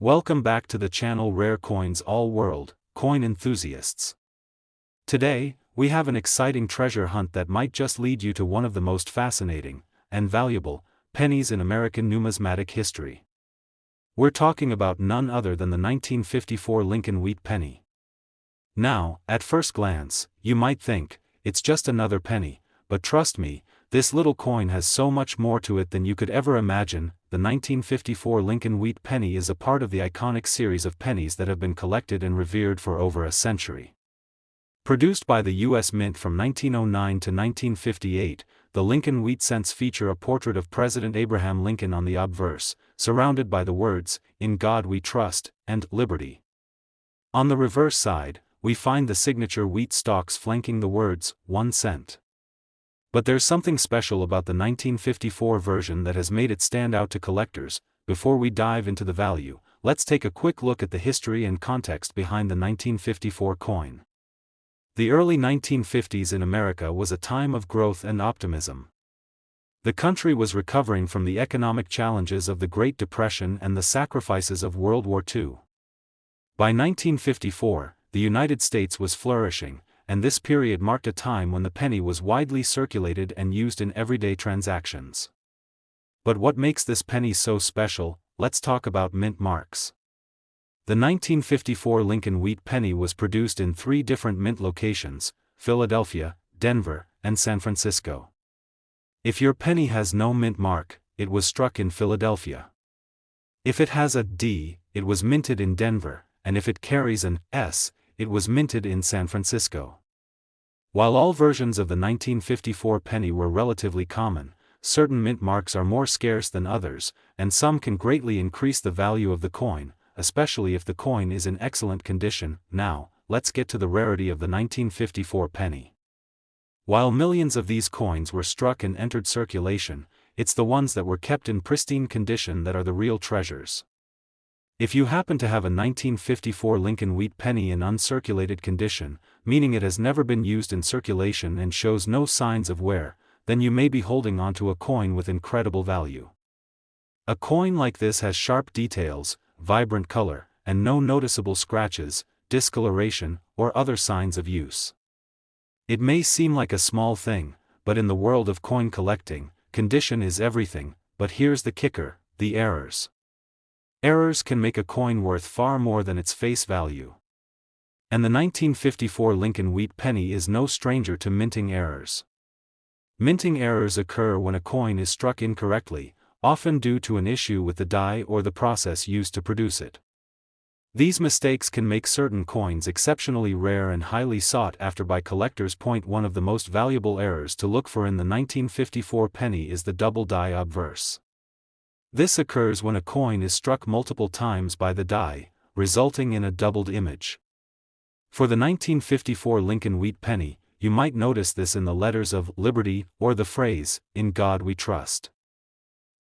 Welcome back to the channel Rare Coins All World, coin enthusiasts. Today, we have an exciting treasure hunt that might just lead you to one of the most fascinating, and valuable, pennies in American numismatic history. We're talking about none other than the 1954 Lincoln Wheat penny. Now, at first glance, you might think, it's just another penny, but trust me, this little coin has so much more to it than you could ever imagine. The 1954 Lincoln Wheat penny is a part of the iconic series of pennies that have been collected and revered for over a century. Produced by the U.S. Mint from 1909 to 1958, the Lincoln Wheat cents feature a portrait of President Abraham Lincoln on the obverse, surrounded by the words, "In God We Trust," and "Liberty." On the reverse side, we find the signature wheat stalks flanking the words, 1 cent. But there's something special about the 1954 version that has made it stand out to collectors. Before we dive into the value, let's take a quick look at the history and context behind the 1954 coin. The early 1950s in America was a time of growth and optimism. The country was recovering from the economic challenges of the Great Depression and the sacrifices of World War II. By 1954, the United States was flourishing, and this period marked a time when the penny was widely circulated and used in everyday transactions. But what makes this penny so special? Let's talk about mint marks. The 1954 Lincoln Wheat penny was produced in 3 different mint locations: Philadelphia, Denver, and San Francisco. If your penny has no mint mark, it was struck in Philadelphia. If it has a D, it was minted in Denver, and if it carries an S, it was minted in San Francisco. While all versions of the 1954 penny were relatively common, certain mint marks are more scarce than others, and some can greatly increase the value of the coin, especially if the coin is in excellent condition. Now, let's get to the rarity of the 1954 penny. While millions of these coins were struck and entered circulation, it's the ones that were kept in pristine condition that are the real treasures. If you happen to have a 1954 Lincoln Wheat penny in uncirculated condition, meaning it has never been used in circulation and shows no signs of wear, then you may be holding onto a coin with incredible value. A coin like this has sharp details, vibrant color, and no noticeable scratches, discoloration, or other signs of use. It may seem like a small thing, but in the world of coin collecting, condition is everything. But here's the kicker: the errors. Errors can make a coin worth far more than its face value. And the 1954 Lincoln Wheat penny is no stranger to minting errors. Minting errors occur when a coin is struck incorrectly, often due to an issue with the die or the process used to produce it. These mistakes can make certain coins exceptionally rare and highly sought after by collectors. One of the most valuable errors to look for in the 1954 penny is the double die obverse. This occurs when a coin is struck multiple times by the die, resulting in a doubled image. For the 1954 Lincoln Wheat penny, you might notice this in the letters of Liberty or the phrase, "In God We Trust."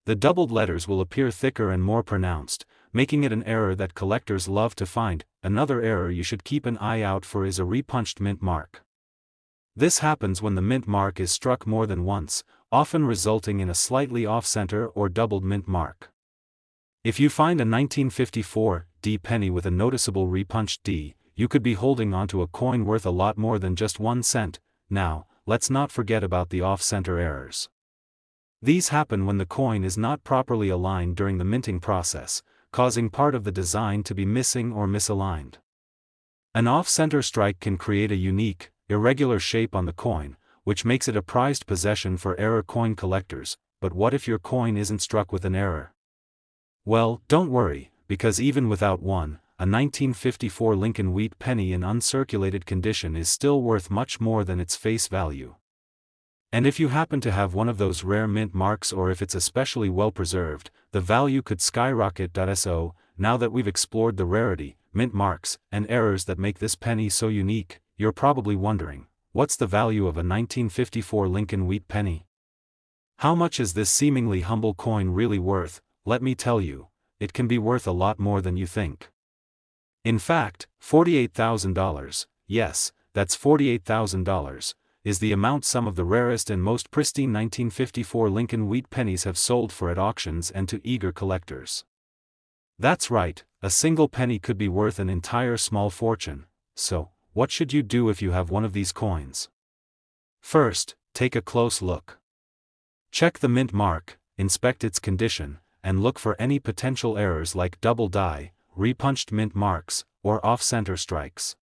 The doubled letters will appear thicker and more pronounced, making it an error that collectors love to find. Another error you should keep an eye out for is a repunched mint mark. This happens when the mint mark is struck more than once, often resulting in a slightly off-center or doubled mint mark. If you find a 1954 D penny with a noticeable repunched D, you could be holding onto a coin worth a lot more than just 1 cent. Now, let's not forget about the off-center errors. These happen when the coin is not properly aligned during the minting process, causing part of the design to be missing or misaligned. An off-center strike can create a unique, irregular shape on the coin, which makes it a prized possession for error coin collectors. But what if your coin isn't struck with an error? Well, don't worry, because even without one, a 1954 Lincoln Wheat penny in uncirculated condition is still worth much more than its face value. And if you happen to have one of those rare mint marks, or if it's especially well preserved, the value could skyrocket. So, now that we've explored the rarity, mint marks, and errors that make this penny so unique, you're probably wondering, what's the value of a 1954 Lincoln Wheat penny? How much is this seemingly humble coin really worth? Let me tell you, it can be worth a lot more than you think. In fact, $48,000, yes, that's $48,000, is the amount some of the rarest and most pristine 1954 Lincoln Wheat pennies have sold for at auctions and to eager collectors. That's right, a single penny could be worth an entire small fortune. So, what should you do if you have one of these coins? First, take a close look. Check the mint mark, inspect its condition, and look for any potential errors like double die, repunched mint marks, or off-center strikes.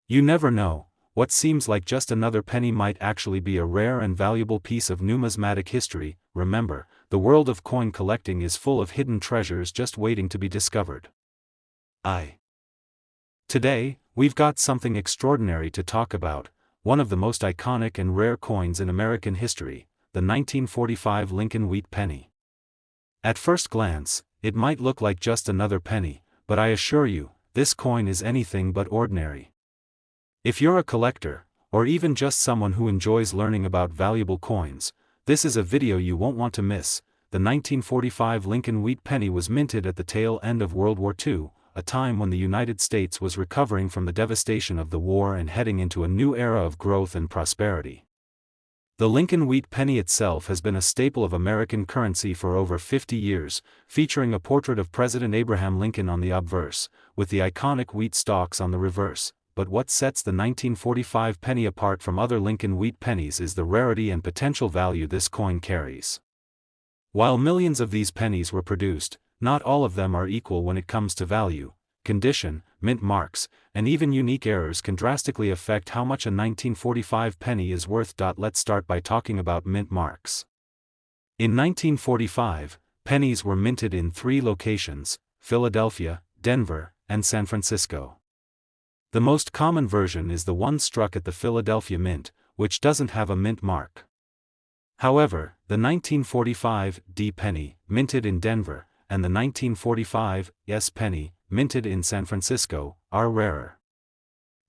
You never know, what seems like just another penny might actually be a rare and valuable piece of numismatic history. Remember, the world of coin collecting is full of hidden treasures just waiting to be discovered. Today, we've got something extraordinary to talk about, one of the most iconic and rare coins in American history, the 1945 Lincoln Wheat penny. At first glance, it might look like just another penny, but I assure you, this coin is anything but ordinary. If you're a collector, or even just someone who enjoys learning about valuable coins, this is a video you won't want to miss. The 1945 Lincoln Wheat penny was minted at the tail end of World War II, a time when the United States was recovering from the devastation of the war and heading into a new era of growth and prosperity. The Lincoln Wheat penny itself has been a staple of American currency for over 50 years, featuring a portrait of President Abraham Lincoln on the obverse, with the iconic wheat stalks on the reverse. But what sets the 1945 penny apart from other Lincoln Wheat pennies is the rarity and potential value this coin carries. While millions of these pennies were produced, not all of them are equal when it comes to value. Condition, mint marks, and even unique errors can drastically affect how much a 1945 penny is worth. Let's start by talking about mint marks. In 1945, pennies were minted in 3 locations: Philadelphia, Denver, and San Francisco. The most common version is the one struck at the Philadelphia Mint, which doesn't have a mint mark. However, the 1945 D penny, minted in Denver, and the 1945 S penny, minted in San Francisco, are rarer.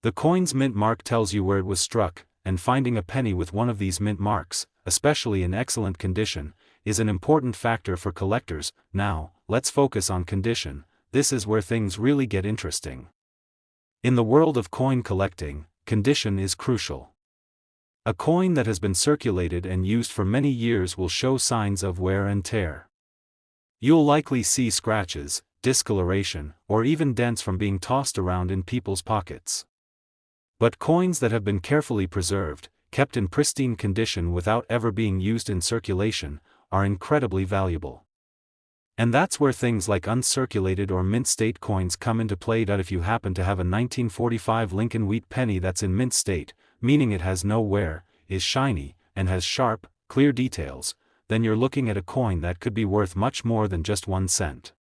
The coin's mint mark tells you where it was struck, and finding a penny with one of these mint marks, especially in excellent condition, is an important factor for collectors. Now, let's focus on condition. This is where things really get interesting. In the world of coin collecting, condition is crucial. A coin that has been circulated and used for many years will show signs of wear and tear. You'll likely see scratches, discoloration, or even dents from being tossed around in people's pockets. But coins that have been carefully preserved, kept in pristine condition without ever being used in circulation, are incredibly valuable. And that's where things like uncirculated or mint state coins come into play. If you happen to have a 1945 Lincoln Wheat penny that's in mint state, meaning it has no wear, is shiny, and has sharp, clear details, then you're looking at a coin that could be worth much more than just 1 cent.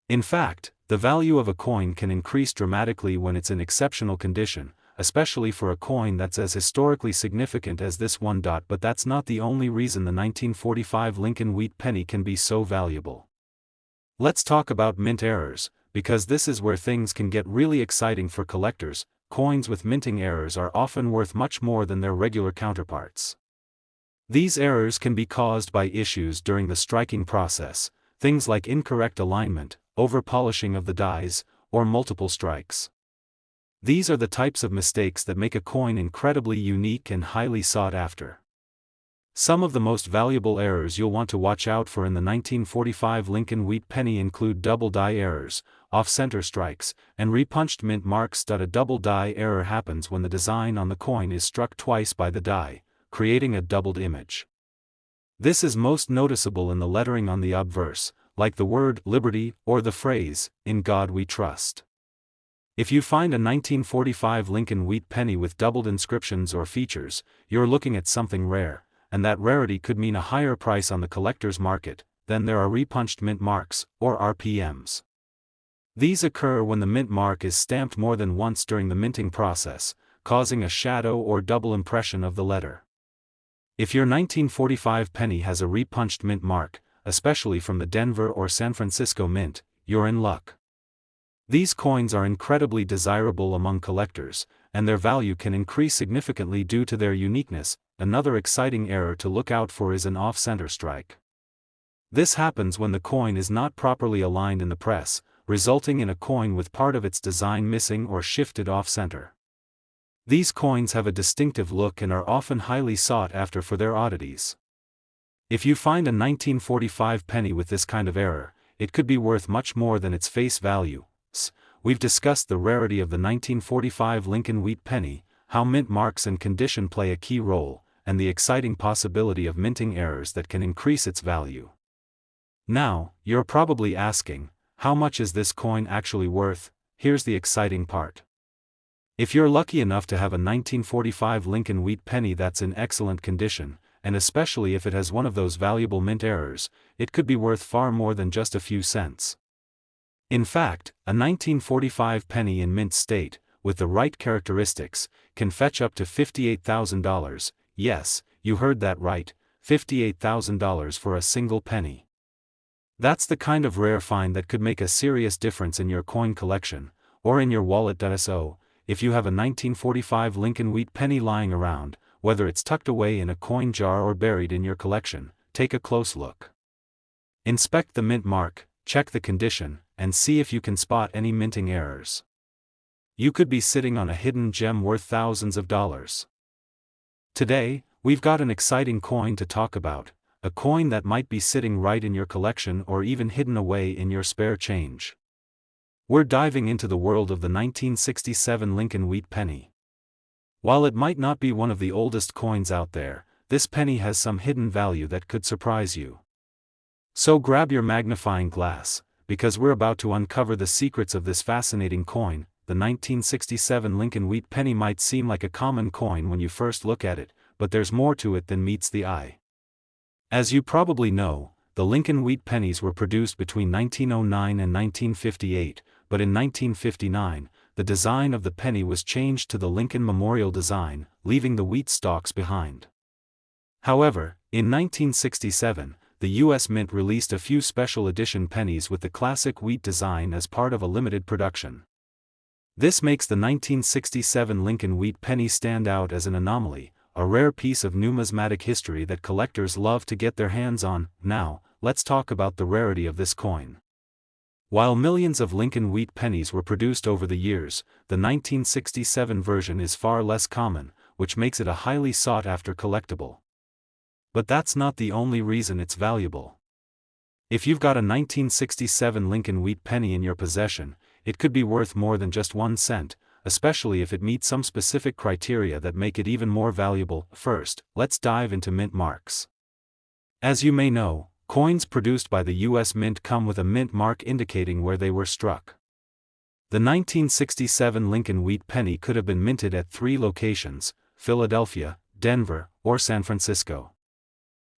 In fact, the value of a coin can increase dramatically when it's in exceptional condition, especially for a coin that's as historically significant as this one. But that's not the only reason the 1945 Lincoln Wheat penny can be so valuable. Let's talk about mint errors, because this is where things can get really exciting for collectors. Coins with minting errors are often worth much more than their regular counterparts. These errors can be caused by issues during the striking process, things like incorrect alignment, over-polishing of the dies, or multiple strikes. These are the types of mistakes that make a coin incredibly unique and highly sought after. Some of the most valuable errors you'll want to watch out for in the 1945 Lincoln Wheat penny include double die errors, off-center strikes, and repunched mint marks. A double die error happens when the design on the coin is struck twice by the die, creating a doubled image. This is most noticeable in the lettering on the obverse, like the word liberty or the phrase, "In God We Trust." If you find a 1945 Lincoln Wheat penny with doubled inscriptions or features, you're looking at something rare, and that rarity could mean a higher price on the collector's market. Then there are repunched mint marks, or RPMs. These occur when the mint mark is stamped more than once during the minting process, causing a shadow or double impression of the letter. If your 1945 penny has a repunched mint mark, especially from the Denver or San Francisco Mint, you're in luck. These coins are incredibly desirable among collectors, and their value can increase significantly due to their uniqueness. Another exciting error to look out for is an off-center strike. This happens when the coin is not properly aligned in the press, resulting in a coin with part of its design missing or shifted off-center. These coins have a distinctive look and are often highly sought after for their oddities. If you find a 1945 penny with this kind of error, it could be worth much more than its face value. We've discussed the rarity of the 1945 Lincoln Wheat penny, how mint marks and condition play a key role, and the exciting possibility of minting errors that can increase its value. Now, you're probably asking, how much is this coin actually worth? Here's the exciting part. If you're lucky enough to have a 1945 Lincoln Wheat penny that's in excellent condition, and especially if it has one of those valuable mint errors, it could be worth far more than just a few cents. In fact, a 1945 penny in mint state, with the right characteristics, can fetch up to $58,000, yes, you heard that right, $58,000 for a single penny. That's the kind of rare find that could make a serious difference in your coin collection, or in your wallet. So, if you have a 1945 Lincoln Wheat penny lying around, whether it's tucked away in a coin jar or buried in your collection, take a close look. Inspect the mint mark, check the condition, and see if you can spot any minting errors. You could be sitting on a hidden gem worth thousands of dollars. Today, we've got an exciting coin to talk about, a coin that might be sitting right in your collection or even hidden away in your spare change. We're diving into the world of the 1967 Lincoln Wheat penny. While it might not be one of the oldest coins out there, this penny has some hidden value that could surprise you. So grab your magnifying glass, because we're about to uncover the secrets of this fascinating coin. The 1967 Lincoln Wheat penny might seem like a common coin when you first look at it, but there's more to it than meets the eye. As you probably know, the Lincoln Wheat pennies were produced between 1909 and 1958, but in 1959, the design of the penny was changed to the Lincoln Memorial design, leaving the wheat stalks behind. However, in 1967, the U.S. Mint released a few special edition pennies with the classic wheat design as part of a limited production. This makes the 1967 Lincoln Wheat penny stand out as an anomaly, a rare piece of numismatic history that collectors love to get their hands on. Now, let's talk about the rarity of this coin. While millions of Lincoln Wheat pennies were produced over the years, the 1967 version is far less common, which makes it a highly sought-after collectible. But that's not the only reason it's valuable. If you've got a 1967 Lincoln Wheat penny in your possession, it could be worth more than just 1 cent, especially if it meets some specific criteria that make it even more valuable. First, let's dive into mint marks. As you may know, coins produced by the U.S. Mint come with a mint mark indicating where they were struck. The 1967 Lincoln Wheat penny could have been minted at 3 locations: Philadelphia, Denver, or San Francisco.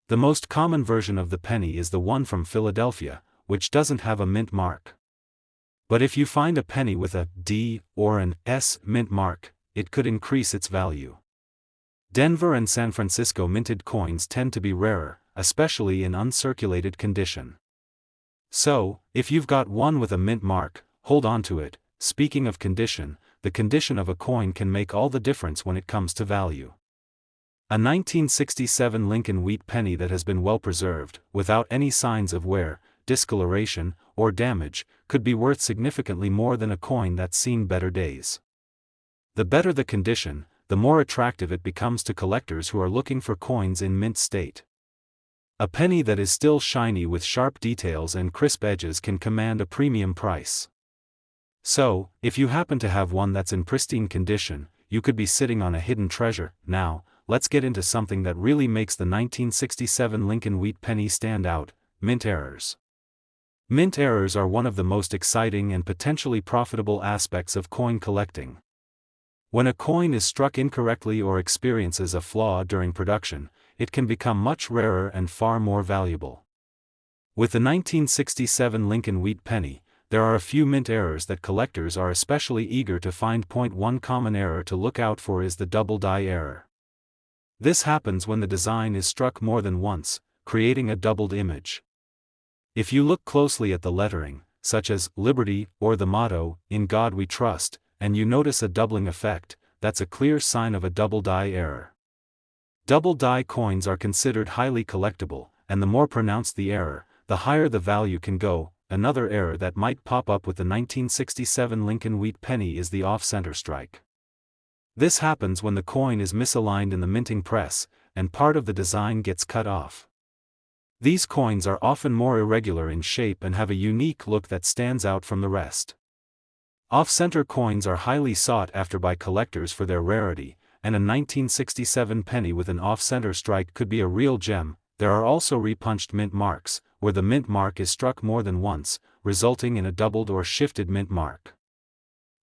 The most common version of the penny is the one from Philadelphia, which doesn't have a mint mark. But if you find a penny with a D or an S mint mark, it could increase its value. Denver and San Francisco minted coins tend to be rarer, especially in uncirculated condition. So, if you've got one with a mint mark, hold on to it. Speaking of condition, the condition of a coin can make all the difference when it comes to value. A 1967 Lincoln Wheat penny that has been well preserved, without any signs of wear, discoloration, or damage, could be worth significantly more than a coin that's seen better days. The better the condition, the more attractive it becomes to collectors who are looking for coins in mint state. A penny that is still shiny with sharp details and crisp edges can command a premium price. So, if you happen to have one that's in pristine condition, you could be sitting on a hidden treasure. Now, let's get into something that really makes the 1967 Lincoln Wheat penny stand out: mint errors. Mint errors are one of the most exciting and potentially profitable aspects of coin collecting. When a coin is struck incorrectly or experiences a flaw during production, it can become much rarer and far more valuable. With the 1967 Lincoln Wheat penny, there are a few mint errors that collectors are especially eager to find. One common error to look out for is the double die error. This happens when the design is struck more than once, creating a doubled image. If you look closely at the lettering, such as Liberty or the motto, "In God We Trust," and you notice a doubling effect, that's a clear sign of a double die error. Double die coins are considered highly collectible, and the more pronounced the error, the higher the value can go. Another error that might pop up with the 1967 Lincoln Wheat penny is the off-center strike. This happens when the coin is misaligned in the minting press, and part of the design gets cut off. These coins are often more irregular in shape and have a unique look that stands out from the rest. Off-center coins are highly sought after by collectors for their rarity, and a 1967 penny with an off-center strike could be a real gem. There are also repunched mint marks, where the mint mark is struck more than once, resulting in a doubled or shifted mint mark.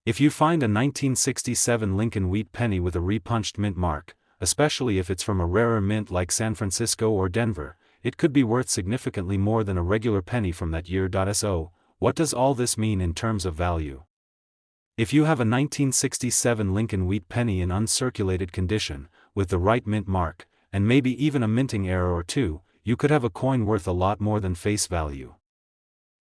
If you find a 1967 Lincoln Wheat penny with a repunched mint mark, especially if it's from a rarer mint like San Francisco or Denver, it could be worth significantly more than a regular penny from that year. So, what does all this mean in terms of value? If you have a 1967 Lincoln Wheat penny in uncirculated condition, with the right mint mark, and maybe even a minting error or two, you could have a coin worth a lot more than face value.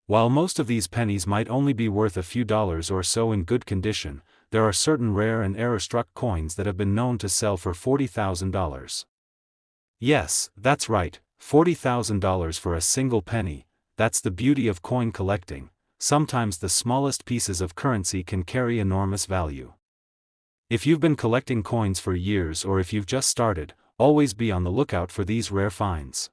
While most of these pennies might only be worth a few dollars or so in good condition, there are certain rare and error-struck coins that have been known to sell for $40,000. Yes, that's right, $40,000 for a single penny. That's the beauty of coin collecting. Sometimes the smallest pieces of currency can carry enormous value. If you've been collecting coins for years or if you've just started, always be on the lookout for these rare finds.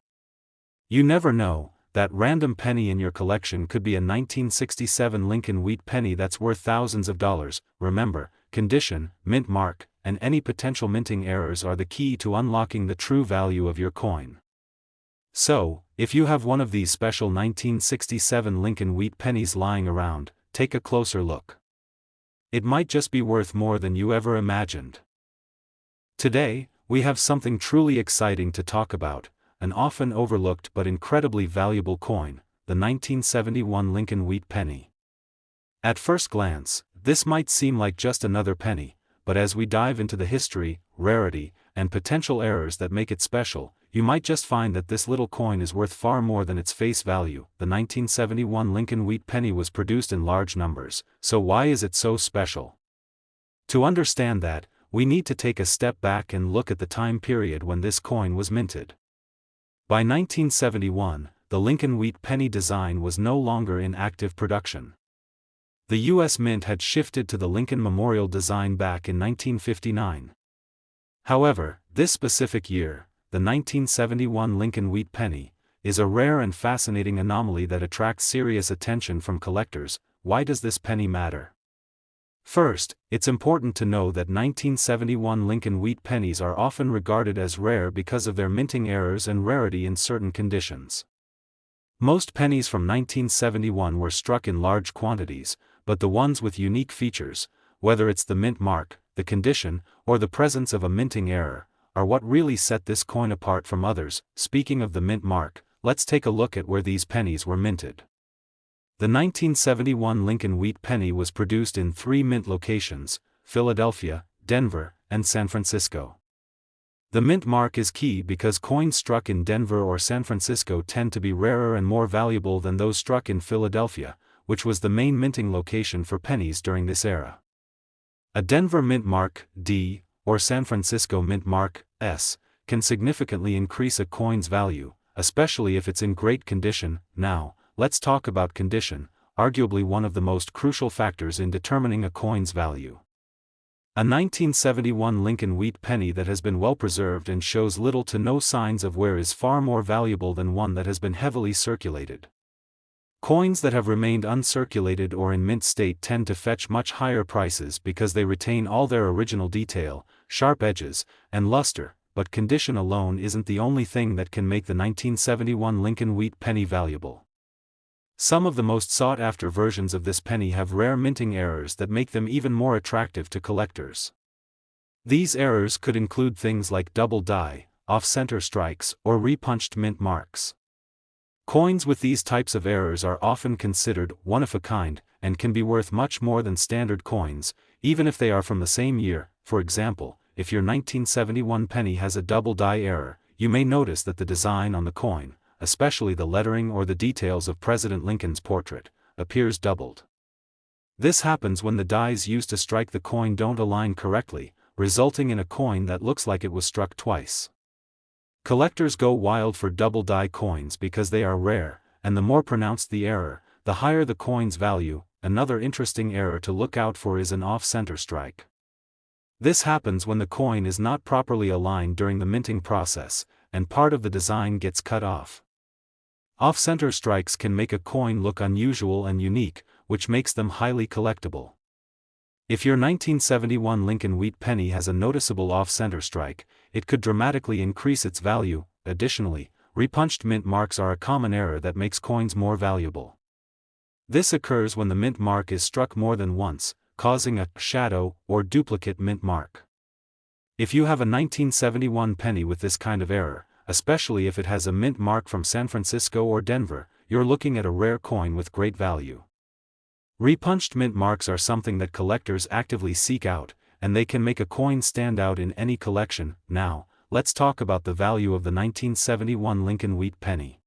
You never know, that random penny in your collection could be a 1967 Lincoln Wheat penny that's worth thousands of dollars. Remember, condition, mint mark, and any potential minting errors are the key to unlocking the true value of your coin. So, if you have one of these special 1967 Lincoln Wheat pennies lying around, take a closer look. It might just be worth more than you ever imagined. Today, we have something truly exciting to talk about, an often overlooked but incredibly valuable coin, the 1971 Lincoln Wheat penny. At first glance, this might seem like just another penny, but as we dive into the history, rarity, and potential errors that make it special, you might just find that this little coin is worth far more than its face value. The 1971 Lincoln Wheat penny was produced in large numbers, so why is it so special? To understand that, we need to take a step back and look at the time period when this coin was minted. By 1971, the Lincoln Wheat penny design was no longer in active production. The U.S. Mint had shifted to the Lincoln Memorial design back in 1959. However, this specific year, the 1971 Lincoln Wheat penny, is a rare and fascinating anomaly that attracts serious attention from collectors. Why does this penny matter? First, it's important to know that 1971 Lincoln Wheat pennies are often regarded as rare because of their minting errors and rarity in certain conditions. Most pennies from 1971 were struck in large quantities, but the ones with unique features, whether it's the mint mark, the condition, or the presence of a minting error, are what really set this coin apart from others. Speaking of the mint mark, let's take a look at where these pennies were minted. The 1971 Lincoln Wheat penny was produced in 3 mint locations: Philadelphia, Denver, and San Francisco. The mint mark is key because coins struck in Denver or San Francisco tend to be rarer and more valuable than those struck in Philadelphia, which was the main minting location for pennies during this era. A Denver mint mark, D, or San Francisco mint mark, S, can significantly increase a coin's value, especially if it's in great condition. Now, let's talk about condition, arguably one of the most crucial factors in determining a coin's value. A 1971 Lincoln Wheat penny that has been well preserved and shows little to no signs of wear is far more valuable than one that has been heavily circulated. Coins that have remained uncirculated or in mint state tend to fetch much higher prices because they retain all their original detail, sharp edges, and luster, but condition alone isn't the only thing that can make the 1971 Lincoln Wheat penny valuable. Some of the most sought-after versions of this penny have rare minting errors that make them even more attractive to collectors. These errors could include things like double die, off-center strikes, or repunched mint marks. Coins with these types of errors are often considered one-of-a-kind, and can be worth much more than standard coins, even if they are from the same year. For example, if your 1971 penny has a double die error, you may notice that the design on the coin, especially the lettering or the details of President Lincoln's portrait, appears doubled. This happens when the dies used to strike the coin don't align correctly, resulting in a coin that looks like it was struck twice. Collectors go wild for double die coins because they are rare, and the more pronounced the error, the higher the coin's value. Another interesting error to look out for is an off-center strike. This happens when the coin is not properly aligned during the minting process, and part of the design gets cut off. Off-center strikes can make a coin look unusual and unique, which makes them highly collectible. If your 1971 Lincoln Wheat penny has a noticeable off-center strike, it could dramatically increase its value. Additionally, repunched mint marks are a common error that makes coins more valuable. This occurs when the mint mark is struck more than once, causing a shadow or duplicate mint mark. If you have a 1971 penny with this kind of error, especially if it has a mint mark from San Francisco or Denver, you're looking at a rare coin with great value. Repunched mint marks are something that collectors actively seek out, and they can make a coin stand out in any collection. Now, let's talk about the value of the 1971 Lincoln Wheat penny.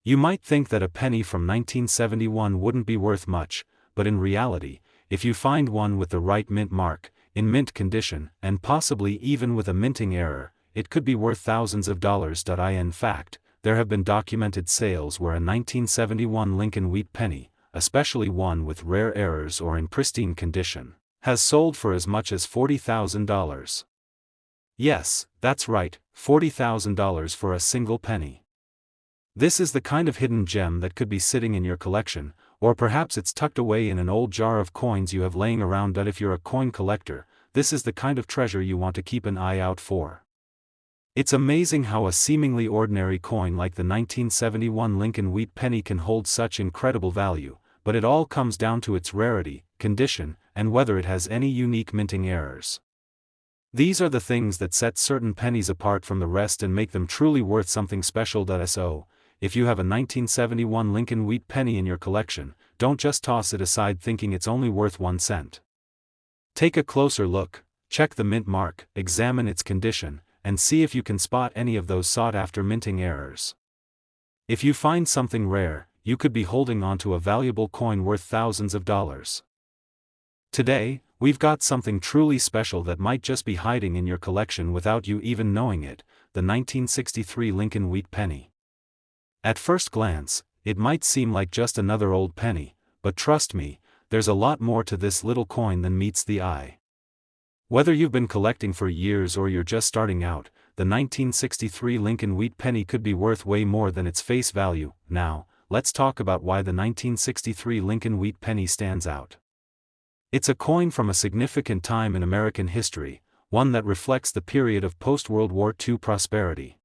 You might think that a penny from 1971 wouldn't be worth much, but in reality, if you find one with the right mint mark, in mint condition, and possibly even with a minting error, it could be worth thousands of dollars. In fact, there have been documented sales where a 1971 Lincoln Wheat penny, especially one with rare errors or in pristine condition, has sold for as much as $40,000. Yes, that's right, $40,000 for a single penny. This is the kind of hidden gem that could be sitting in your collection, or perhaps it's tucked away in an old jar of coins you have laying around. If you're a coin collector, this is the kind of treasure you want to keep an eye out for. It's amazing how a seemingly ordinary coin like the 1971 Lincoln Wheat penny can hold such incredible value, but it all comes down to its rarity, condition, and whether it has any unique minting errors. These are the things that set certain pennies apart from the rest and make them truly worth something special. So, if you have a 1971 Lincoln Wheat penny in your collection, don't just toss it aside thinking it's only worth 1 cent. Take a closer look, check the mint mark, examine its condition, and see if you can spot any of those sought-after minting errors. If you find something rare, you could be holding onto a valuable coin worth thousands of dollars. Today, we've got something truly special that might just be hiding in your collection without you even knowing it, the 1963 Lincoln Wheat penny. At first glance, it might seem like just another old penny, but trust me, there's a lot more to this little coin than meets the eye. Whether you've been collecting for years or you're just starting out, the 1963 Lincoln Wheat penny could be worth way more than its face value. Now, let's talk about why the 1963 Lincoln Wheat penny stands out. It's a coin from a significant time in American history, one that reflects the period of post-World War II prosperity.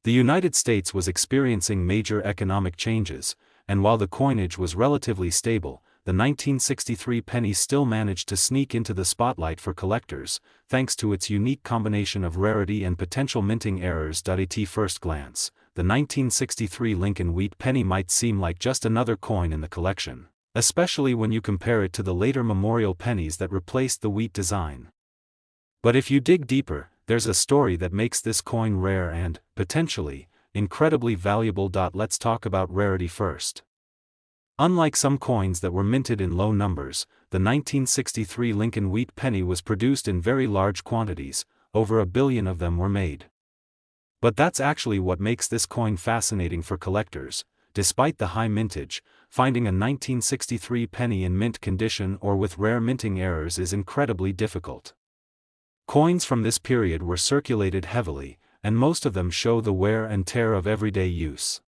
The United States was experiencing major economic changes, and while the coinage was relatively stable, the 1963 penny still managed to sneak into the spotlight for collectors, thanks to its unique combination of rarity and potential minting errors. At first glance, the 1963 Lincoln Wheat penny might seem like just another coin in the collection, especially when you compare it to the later memorial pennies that replaced the wheat design. But if you dig deeper, there's a story that makes this coin rare and, potentially, incredibly valuable. Let's talk about rarity first. Unlike some coins that were minted in low numbers, the 1963 Lincoln Wheat penny was produced in very large quantities, over 1 billion of them were made. But that's actually what makes this coin fascinating for collectors. Despite the high mintage, finding a 1963 penny in mint condition or with rare minting errors is incredibly difficult. Coins from this period were circulated heavily, and most of them show the wear and tear of everyday use.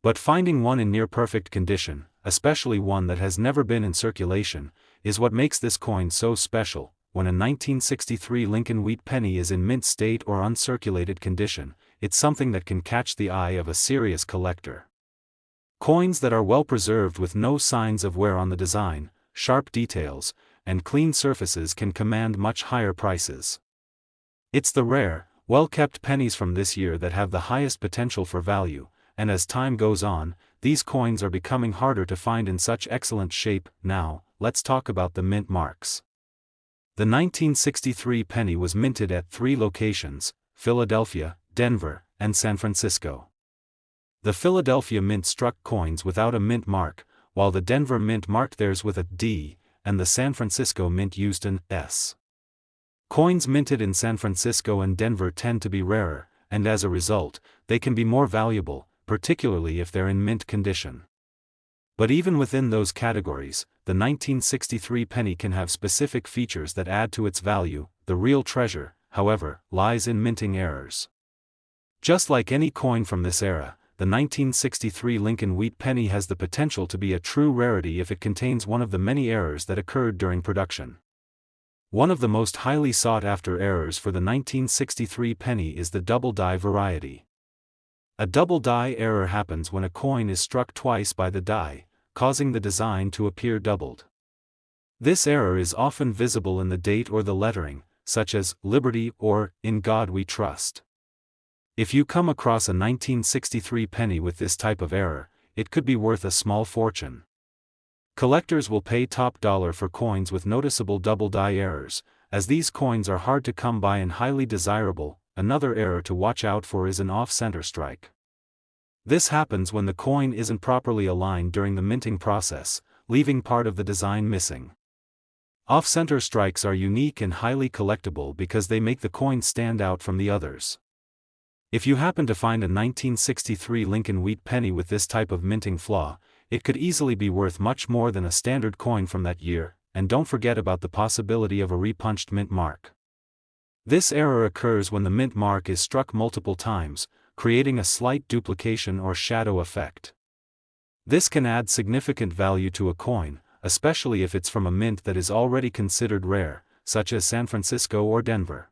But finding one in near-perfect condition, especially one that has never been in circulation, is what makes this coin so special. When a 1963 Lincoln Wheat penny is in mint state or uncirculated condition, it's something that can catch the eye of a serious collector. Coins that are well preserved with no signs of wear on the design, sharp details, and clean surfaces can command much higher prices. It's the rare, well-kept pennies from this year that have the highest potential for value, and as time goes on, these coins are becoming harder to find in such excellent shape. Now, let's talk about the mint marks. The 1963 penny was minted at 3 locations: Philadelphia, Denver, and San Francisco. The Philadelphia mint struck coins without a mint mark, while the Denver mint marked theirs with a D, and the San Francisco mint used an S. Coins minted in San Francisco and Denver tend to be rarer, and as a result, they can be more valuable, particularly if they're in mint condition. But even within those categories, the 1963 penny can have specific features that add to its value. The real treasure, however, lies in minting errors. Just like any coin from this era, the 1963 Lincoln Wheat penny has the potential to be a true rarity if it contains one of the many errors that occurred during production. One of the most highly sought-after errors for the 1963 penny is the double die variety. A double die error happens when a coin is struck twice by the die, causing the design to appear doubled. This error is often visible in the date or the lettering, such as Liberty or In God We Trust. If you come across a 1963 penny with this type of error, it could be worth a small fortune. Collectors will pay top dollar for coins with noticeable double die errors, as these coins are hard to come by and highly desirable. Another error to watch out for is an off-center strike. This happens when the coin isn't properly aligned during the minting process, leaving part of the design missing. Off-center strikes are unique and highly collectible because they make the coin stand out from the others. If you happen to find a 1963 Lincoln Wheat penny with this type of minting flaw, it could easily be worth much more than a standard coin from that year, and don't forget about the possibility of a repunched mint mark. This error occurs when the mint mark is struck multiple times, creating a slight duplication or shadow effect. This can add significant value to a coin, especially if it's from a mint that is already considered rare, such as San Francisco or Denver.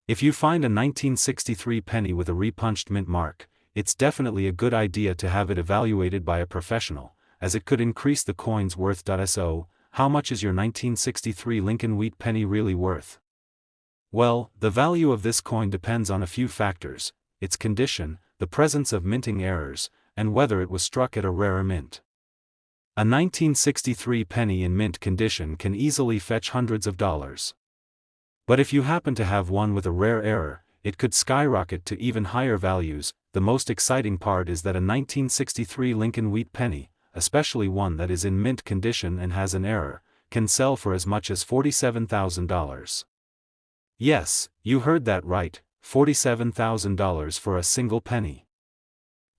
If you find a 1963 penny with a repunched mint mark, it's definitely a good idea to have it evaluated by a professional, as it could increase the coin's worth. So, how much is your 1963 Lincoln Wheat penny really worth? Well, the value of this coin depends on a few factors: its condition, the presence of minting errors, and whether it was struck at a rarer mint. A 1963 penny in mint condition can easily fetch hundreds of dollars. But if you happen to have one with a rare error, it could skyrocket to even higher values. The most exciting part is that a 1963 Lincoln Wheat penny, especially one that is in mint condition and has an error, can sell for as much as $47,000. Yes, you heard that right, $47,000 for a single penny.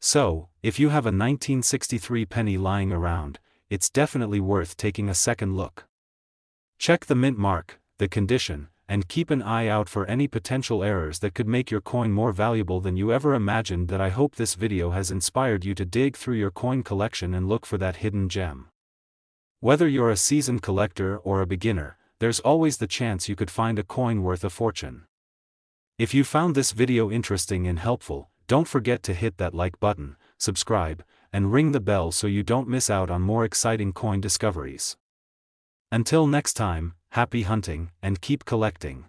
So, if you have a 1963 penny lying around, it's definitely worth taking a second look. Check the mint mark, the condition, and keep an eye out for any potential errors that could make your coin more valuable than you ever imagined. I hope this video has inspired you to dig through your coin collection and look for that hidden gem. Whether you're a seasoned collector or a beginner, there's always the chance you could find a coin worth a fortune. If you found this video interesting and helpful, don't forget to hit that like button, subscribe, and ring the bell so you don't miss out on more exciting coin discoveries. Until next time, happy hunting, and keep collecting.